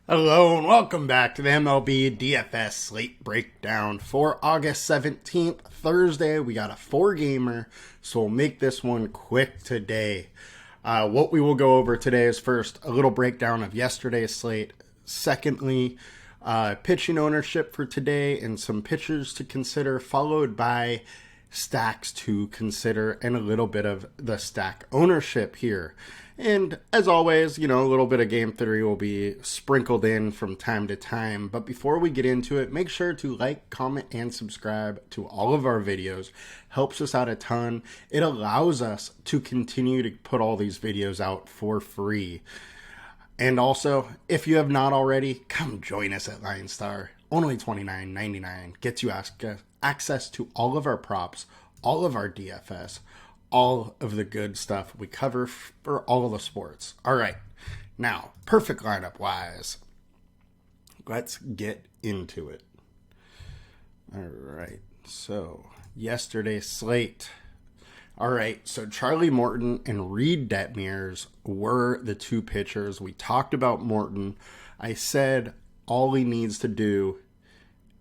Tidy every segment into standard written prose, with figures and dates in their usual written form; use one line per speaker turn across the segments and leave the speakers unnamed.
Hello and welcome back to the MLB DFS Slate Breakdown for August 17th, Thursday. We got a four-gamer, so we'll make this one quick today. What we will go over today is first, a little breakdown of yesterday's slate. Secondly, pitching ownership for today and some pitchers to consider, followed by stacks to consider and a little bit of the stack ownership here. And as always, a little bit of game theory will be sprinkled in from time to time. But before we get into it, make sure to like, comment, and subscribe to all of our videos. Helps us out a ton. It allows us to continue to put all these videos out for free. And also, if you have not already, come join us at LineStar. Only $29.99 gets you access to all of our props, all of our DFS, all of the good stuff we cover for all of the sports. All right, now, perfect lineup wise, let's get into it. All right, so yesterday's slate. All right, so Charlie Morton and Reed Detmers were the two pitchers. We talked about Morton. I said all he needs to do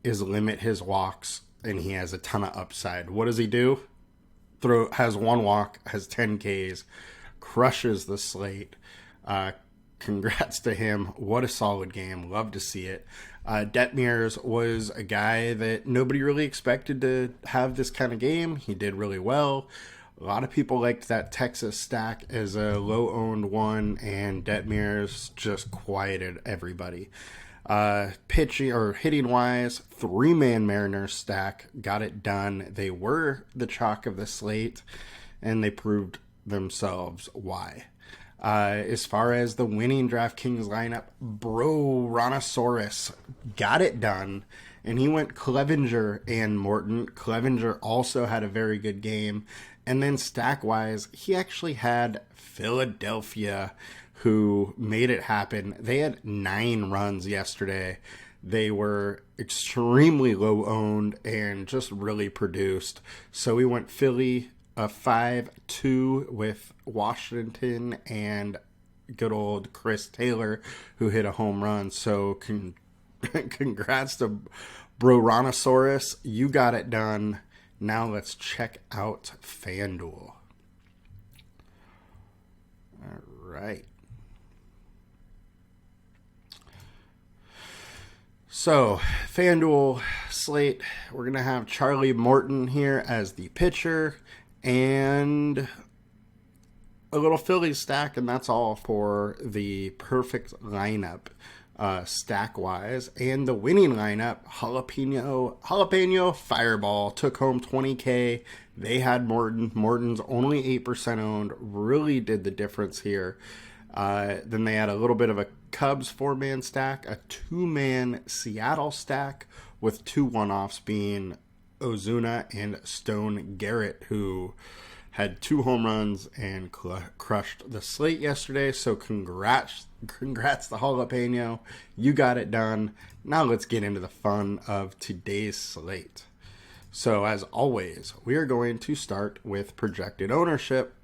is limit his walks, and he has a ton of upside. What does he do? Has one walk, has 10 Ks, crushes the slate. Congrats to him. What a solid game. Love to see it. Detmers was a guy that nobody really expected to have this kind of game. He did really well. A lot of people liked that Texas stack as a low-owned one, and Detmers just quieted everybody. Pitching or hitting wise, three-man Mariners stack got it done. They were the chalk of the slate, and they proved themselves why. As far as the winning DraftKings lineup, Brontosaurus got it done, and he went Clevinger and Morton. Clevinger also had a very good game. And then stack-wise, he actually had Philadelphia, who made it happen. They had 9 runs yesterday. They were extremely low-owned and just really produced. So we went Philly, a 5-2 with Washington and good old Chris Taylor, who hit a home run. So congrats to Brontosaurus. You got it done. Now let's check out FanDuel. All right. So, FanDuel slate, we're going to have Charlie Morton here as the pitcher and a little Phillies stack, and that's all for the perfect lineup stack-wise. And the winning lineup, Jalapeno Fireball took home 20K. They had Morton. Morton's only 8% owned, really did the difference here. Then they had a little bit of a Cubs 4-man stack, a 2-man Seattle stack with 2 one-offs being Ozuna and Stone Garrett, who had 2 home runs and crushed the slate yesterday. So congrats to Jalapeno. You got it done. Now let's get into the fun of today's slate. So as always, we are going to start with projected ownership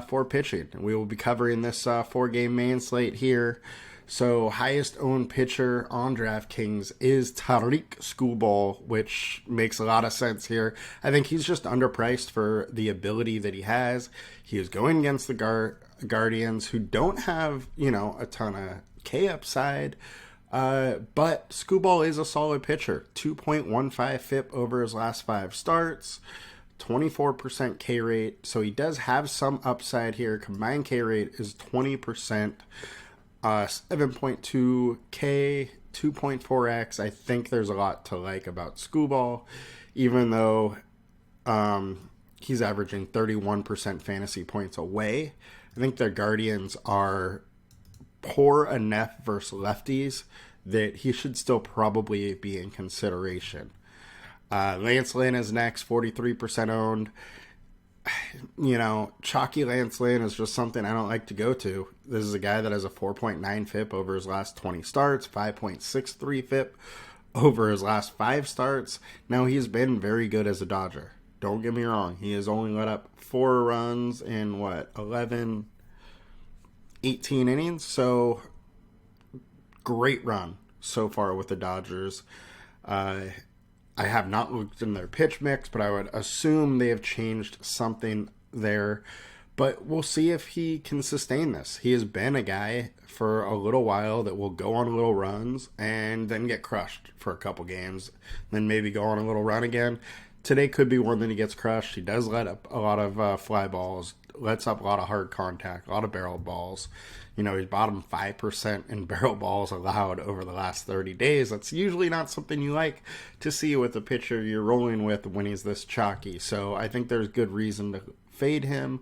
for pitching. We will be covering this 4-game main slate here. So highest owned pitcher on DraftKings is Tariq Skubal, which makes a lot of sense here. I think he's just underpriced for the ability that he has. He is going against the Guardians, who don't have, a ton of K upside. But Skubal is a solid pitcher. 2.15 FIP over his last 5 starts. 24% K rate, so he does have some upside here. Combined K rate is 20%, 7.2 K, 2.4x. I think there's a lot to like about Skubal, even though he's averaging 31% fantasy points away. I think the Guardians are poor enough versus lefties that he should still probably be in consideration. Lance Lynn is next, 43% owned. Chalky Lance Lynn is just something I don't like to go to. This is a guy that has a 4.9 FIP over his last 20 starts, 5.63 FIP over his last 5 starts. Now, he's been very good as a Dodger. Don't get me wrong. He has only let up 4 runs in, 18 innings. So great run so far with the Dodgers. I have not looked in their pitch mix, but I would assume they have changed something there. But we'll see if he can sustain this. He has been a guy for a little while that will go on little runs and then get crushed for a couple games, then maybe go on a little run again. Today could be one that he gets crushed. He does let up a lot of fly balls, lets up a lot of hard contact, a lot of barrel balls. You know, he's bottom 5% in barrel balls allowed over the last 30 days. That's usually not something you like to see with a pitcher you're rolling with when he's this chalky. So I think there's good reason to fade him.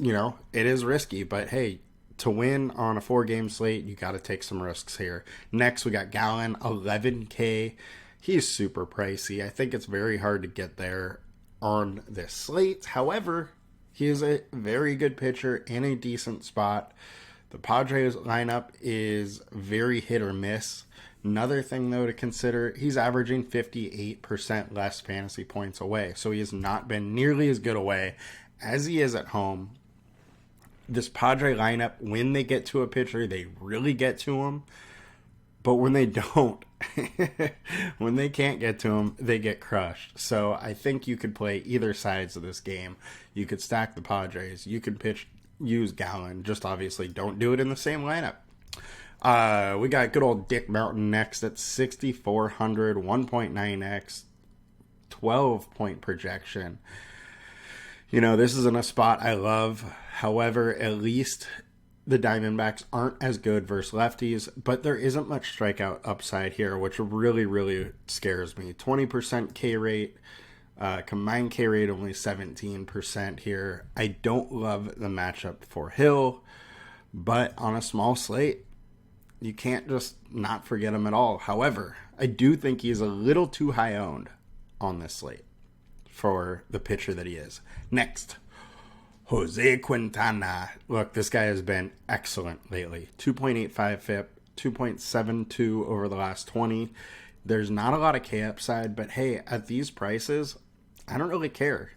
You know, it is risky, but hey, to win on a 4-game slate, you got to take some risks here. Next, we got Gallen, $11K. He's super pricey. I think it's very hard to get there on this slate. However, he is a very good pitcher in a decent spot. The Padres lineup is very hit or miss. Another thing, though, to consider, he's averaging 58% less fantasy points away. So he has not been nearly as good away as he is at home. This Padre lineup, when they get to a pitcher, they really get to him. But when they don't, when they can't get to him, they get crushed. So I think you could play either sides of this game. You could stack the Padres. You could use Gallen. Just obviously don't do it in the same lineup. We got good old Dick Mountain next at 6,400, 1.9x, 12-point projection. You know, this isn't a spot I love. However, at least the Diamondbacks aren't as good versus lefties, but there isn't much strikeout upside here, which really, really scares me. 20% K rate, combined K rate only 17% here. I don't love the matchup for Hill, but on a small slate, you can't just not forget him at all. However, I do think he's a little too high owned on this slate for the pitcher that he is. Next, Jose Quintana. Look, this guy has been excellent lately. 2.85 FIP, 2.72 over the last 20. There's not a lot of K upside, but hey, at these prices, I don't really care.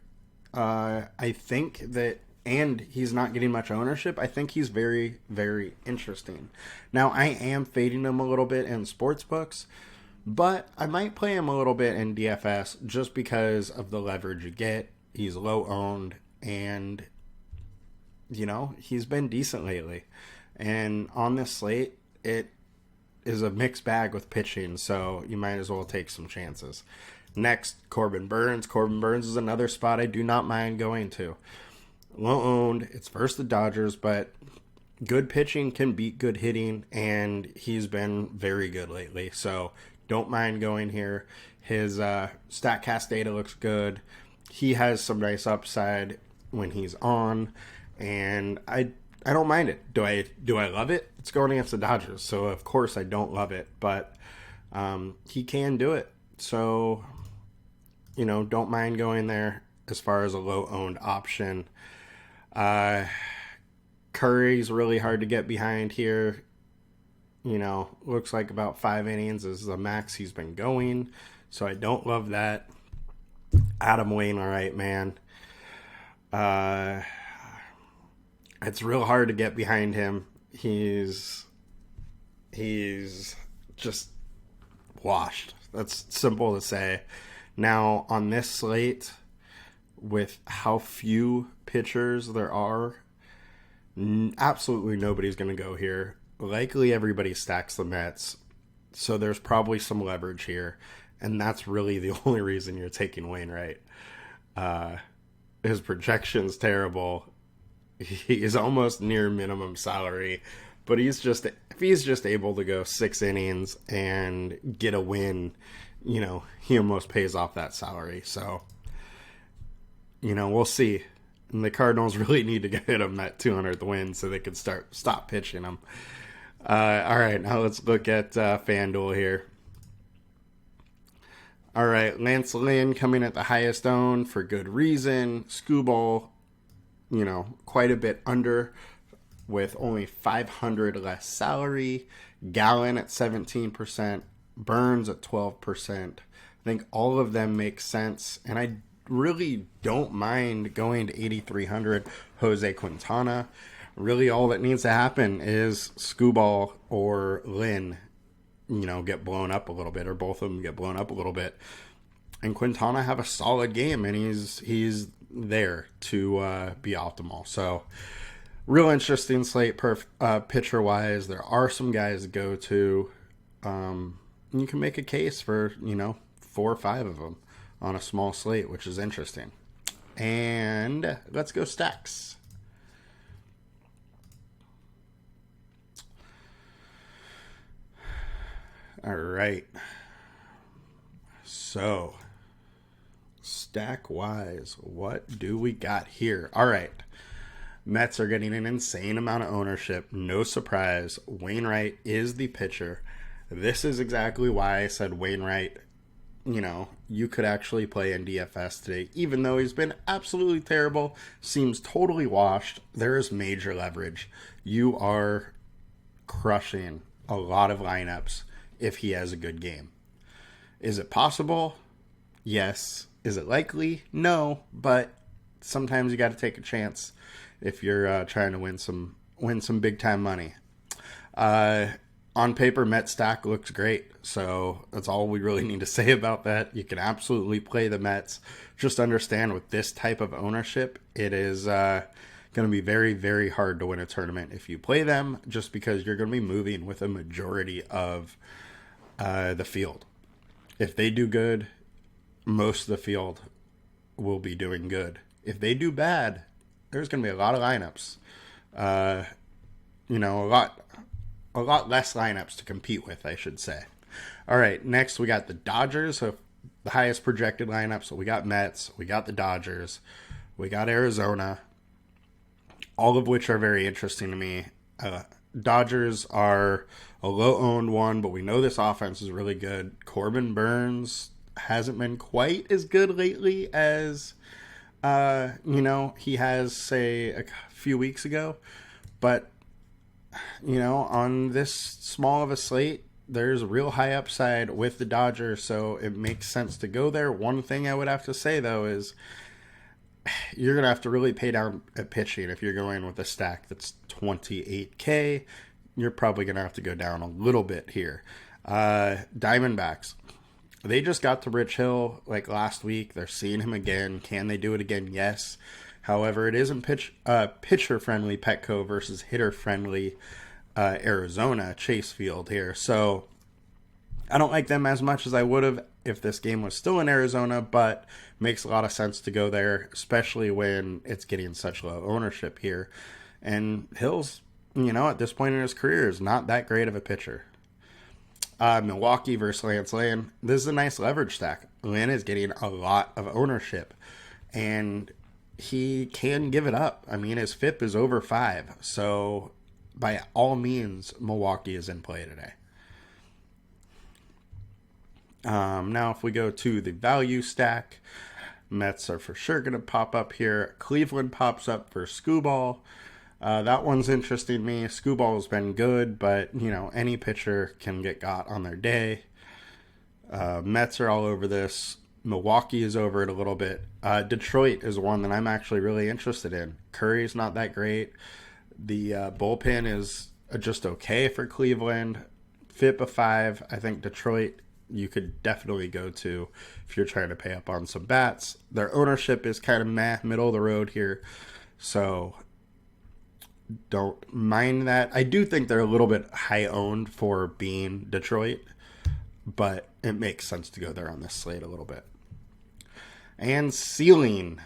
I think that, and he's not getting much ownership, I think he's very, very interesting. Now, I am fading him a little bit in sports books, but I might play him a little bit in DFS just because of the leverage you get. He's low owned, and you know, he's been decent lately. And on this slate, it is a mixed bag with pitching, so you might as well take some chances. Next, Corbin Burns. Corbin Burns is another spot I do not mind going to. Low owned, it's versus the Dodgers, but good pitching can beat good hitting, and he's been very good lately, so don't mind going here. His StatCast data looks good. He has some nice upside when he's on, and I don't mind it. Do I love it? It's going against the Dodgers, so of course I don't love it, but he can do it. So, you know, don't mind going there as far as a low-owned option. Curry's really hard to get behind here. You know, looks like about 5 innings is the max he's been going, so I don't love that. Adam Wainwright, man. It's real hard to get behind him. He's just washed. That's simple to say. Now, on this slate, with how few pitchers there are, absolutely nobody's going to go here. Likely everybody stacks the Mets, so there's probably some leverage here, and that's really the only reason you're taking Wainwright. His projection's terrible. He is almost near minimum salary, but if he's just able to go 6 innings and get a win, you know, he almost pays off that salary. So, you know, we'll see. And the Cardinals really need to get him that 200th win so they can stop pitching him. All right, now let's look at FanDuel here. All right, Lance Lynn coming at the highest owned for good reason. Skubal, you know, quite a bit under with only 500 less salary. Gallen at 17%. Burns at 12%. I think all of them make sense, and I really don't mind going to 8,300 Jose Quintana. Really, all that needs to happen is Skubal or Lynn, get blown up a little bit, or both of them get blown up a little bit, and Quintana have a solid game, and he's there to be optimal. So, real interesting slate pitcher wise. There are some guys to go to. You can make a case for 4 or 5 of them on a small slate, which is interesting. And let's go stacks. All right. So, stack wise, what do we got here? All right. Mets are getting an insane amount of ownership. No surprise. Wainwright is the pitcher. This is exactly why I said Wainwright, you could actually play in DFS today, even though he's been absolutely terrible, seems totally washed. There is major leverage. You are crushing a lot of lineups if he has a good game. Is it possible? Yes. Is it likely? No, but sometimes you got to take a chance if you're trying to win some big time money. On paper, Met stack looks great, so that's all we really need to say about that. You can absolutely play the Mets. Just understand with this type of ownership, it is going to be very, very hard to win a tournament if you play them, just because you're going to be moving with a majority of the field. If they do good, most of the field will be doing good. If they do bad, there's going to be a lot of lineups. A lot less lineups to compete with, I should say. All right, next we got the Dodgers, so the highest projected lineup. So we got Mets, we got the Dodgers, we got Arizona, all of which are very interesting to me. Dodgers are a low-owned one, but we know this offense is really good. Corbin Burns hasn't been quite as good lately as, he has, say, a few weeks ago. But, on this small of a slate, there's real high upside with the Dodgers, so it makes sense to go there. One thing I would have to say, though, is you're going to have to really pay down at pitching if you're going with a stack that's $28K. You're probably going to have to go down a little bit here. Diamondbacks. They just got to Rich Hill like last week. They're seeing him again. Can they do it again? Yes. However, it isn't pitcher-friendly Petco versus hitter-friendly Arizona Chase Field here. So I don't like them as much as I would have if this game was still in Arizona, but makes a lot of sense to go there, especially when it's getting such low ownership here. And Hill's, at this point in his career is not that great of a pitcher. Milwaukee versus Lance Lynn. This is a nice leverage stack. Lynn is getting a lot of ownership, and he can give it up. I mean, his FIP is over 5, so by all means, Milwaukee is in play today. Now, if we go to the value stack, Mets are for sure going to pop up here. Cleveland pops up for Skubal. That one's interesting to me. Skubal has been good, but, any pitcher can get got on their day. Mets are all over this. Milwaukee is over it a little bit. Detroit is one that I'm actually really interested in. Curry's not that great. The bullpen is just okay for Cleveland. FIP of 5. I think Detroit you could definitely go to if you're trying to pay up on some bats. Their ownership is kind of middle of the road here. So don't mind that. I do think they're a little bit high owned for being Detroit, but it makes sense to go there on this slate a little bit. And ceiling,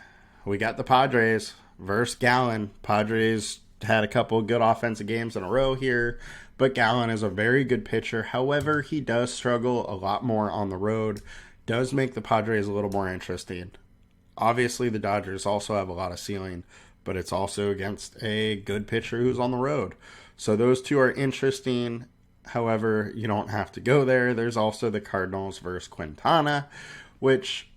we got the Padres versus Gallen. Padres had a couple of good offensive games in a row here, but Gallen is a very good pitcher. However, he does struggle a lot more on the road. Does make the Padres a little more interesting. Obviously, the Dodgers also have a lot of ceiling, but it's also against a good pitcher who's on the road. So those two are interesting. However, you don't have to go there. There's also the Cardinals versus Quintana, which,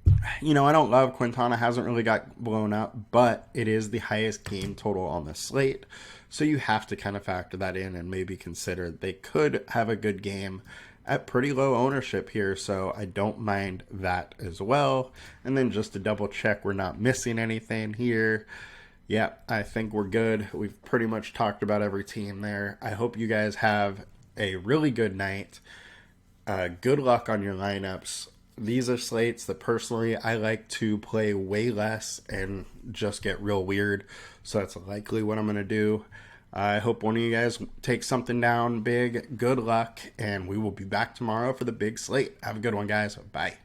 I don't love. Quintana hasn't really got blown up, but it is the highest game total on the slate. So you have to kind of factor that in and maybe consider they could have a good game at pretty low ownership here. So I don't mind that as well. And then just to double check we're not missing anything here. Yeah, I think we're good. We've pretty much talked about every team there. I hope you guys have a really good night. Good luck on your lineups. These are slates that personally I like to play way less and just get real weird. So that's likely what I'm going to do. I hope one of you guys takes something down big. Good luck, and we will be back tomorrow for the big slate. Have a good one, guys. Bye.